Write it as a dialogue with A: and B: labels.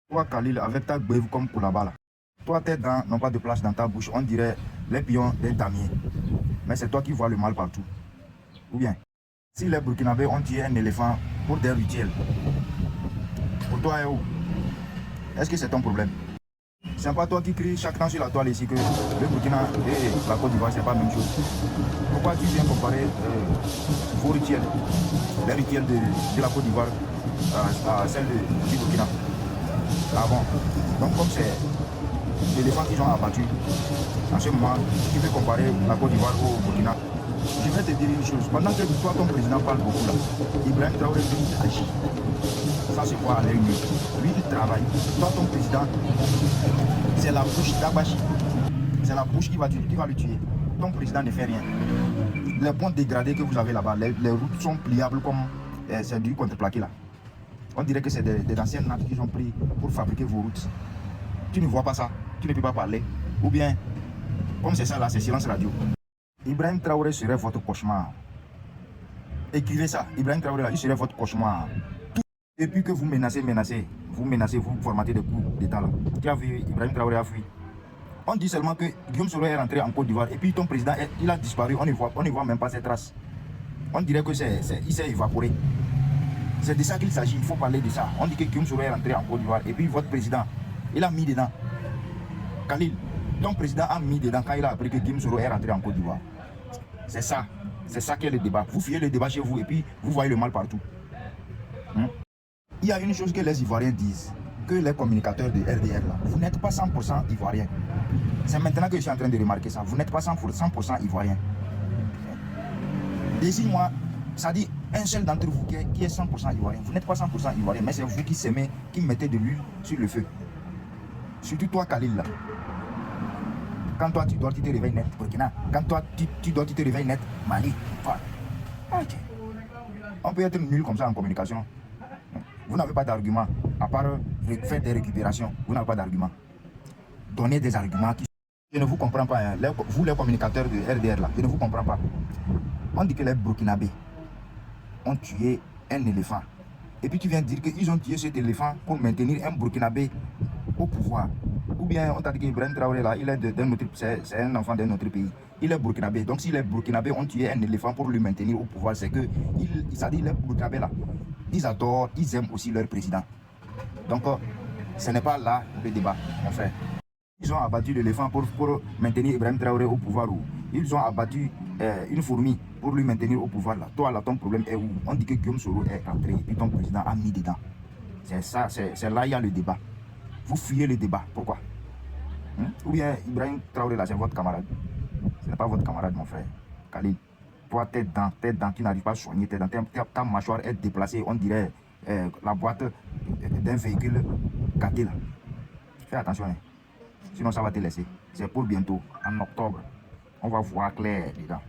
A: Toi, Khalil, avec ta grève comme Koulaba, là, toi, tes dents n'ont pas de place dans ta bouche. On dirait les pions des damiers. Mais c'est toi qui vois le mal partout. Ou bien, si les Burkinabés ont tué un éléphant pour des rituels, pour toi, est-ce que c'est ton problème? C'est pas toi qui cries chaque temps sur la toile ici que le Burkina et la Côte d'Ivoire, c'est pas la même chose. Pourquoi tu viens comparer vos rituels, les rituels de la Côte d'Ivoire à celles du Burkina? Ah bon. Donc comme c'est l'éléphant qu'ils ont abattu, en ce moment, tu veux comparer la Côte d'Ivoire au Burkina. Je vais te dire une chose, pendant que toi, ton président parle beaucoup là, Ibrahim Traoré, lui, agit. Ça se voit à l'œil nu. Lui, il travaille. Toi, ton président, c'est la bouche d'Abachi. C'est la bouche qui va le tuer. Ton président ne fait rien. Les ponts dégradés que vous avez là-bas, les routes sont pliables comme c'est du contreplaqué là. On dirait que c'est des anciennes nattes qu'ils ont pris pour fabriquer vos routes. Tu ne vois pas ça, tu ne peux pas parler. Ou bien, comme c'est ça là, c'est silence radio. Ibrahim Traoré serait votre cauchemar. Écrivez ça. Ibrahim Traoré là, il serait votre cauchemar. Depuis que vous menacez, vous formatez des coups d'État là. Tu as vu, Ibrahim Traoré a fui. On dit seulement que Guillaume Soro est rentré en Côte d'Ivoire et puis ton président, il a disparu, on ne voit même pas ses traces. On dirait que il s'est évaporé. C'est de ça qu'il s'agit, il faut parler de ça. On dit que Guillaume Soro est rentré en Côte d'Ivoire et puis votre président, il a mis dedans. Khalil, ton président a mis dedans quand il a appris que Guillaume Soro est rentré en Côte d'Ivoire. C'est ça qui est le débat. Vous fuyez le débat chez vous et puis vous voyez le mal partout. Il y a une chose que les Ivoiriens disent, que les communicateurs de RDR là, vous n'êtes pas 100% Ivoirien. C'est maintenant que je suis en train de remarquer ça. Vous n'êtes pas 100% Ivoirien. Désigne-moi, ça dit un seul d'entre vous qui est 100% Ivoirien. Vous n'êtes pas 100% Ivoirien, mais c'est vous qui s'aimez, qui mettez de l'huile sur le feu. Surtout toi, Khalil là. Quand toi tu dors, tu te réveilles net, Burkina. Quand toi tu dors, tu te réveilles net, Mali. Voilà. Ok. On peut être nul comme ça en communication. Vous n'avez pas d'argument, à part faire des récupérations. Vous n'avez pas d'argument. Donnez des arguments qui... Je ne vous comprends pas, hein. Vous les communicateurs de RDR là, je ne vous comprends pas. On dit que les Burkinabés ont tué un éléphant. Et puis tu viens dire qu'ils ont tué cet éléphant pour maintenir un Burkinabé au pouvoir. Ou bien on t'a dit qu'Ibrahim Traoré là, il est c'est un enfant d'un autre pays. Il est Burkinabé. Donc si les Burkinabés ont tué un éléphant pour le maintenir au pouvoir, c'est que, ça dit les Burkinabés là, ils adorent, ils aiment aussi leur président. Donc ce n'est pas là le débat, mon frère. Ils ont abattu l'éléphant pour maintenir Ibrahim Traoré au pouvoir. Ils ont abattu une fourmi pour lui maintenir au pouvoir. Là. Toi, là, ton problème est où? On dit que Guillaume Soro est rentré et ton président a mis dedans. C'est ça, c'est là il y a le débat. Vous fuyez le débat. Pourquoi? Ou bien Ibrahim Traoré, là, c'est votre camarade. Ce n'est pas votre camarade, mon frère. Khalil, toi, tes dents, tu n'arrives pas à soigner tes dents. Ta mâchoire est déplacée. On dirait la boîte d'un véhicule gâté, là. Fais attention, hein. Sinon, ça va te laisser. C'est pour bientôt, en octobre. On va voir clair dedans.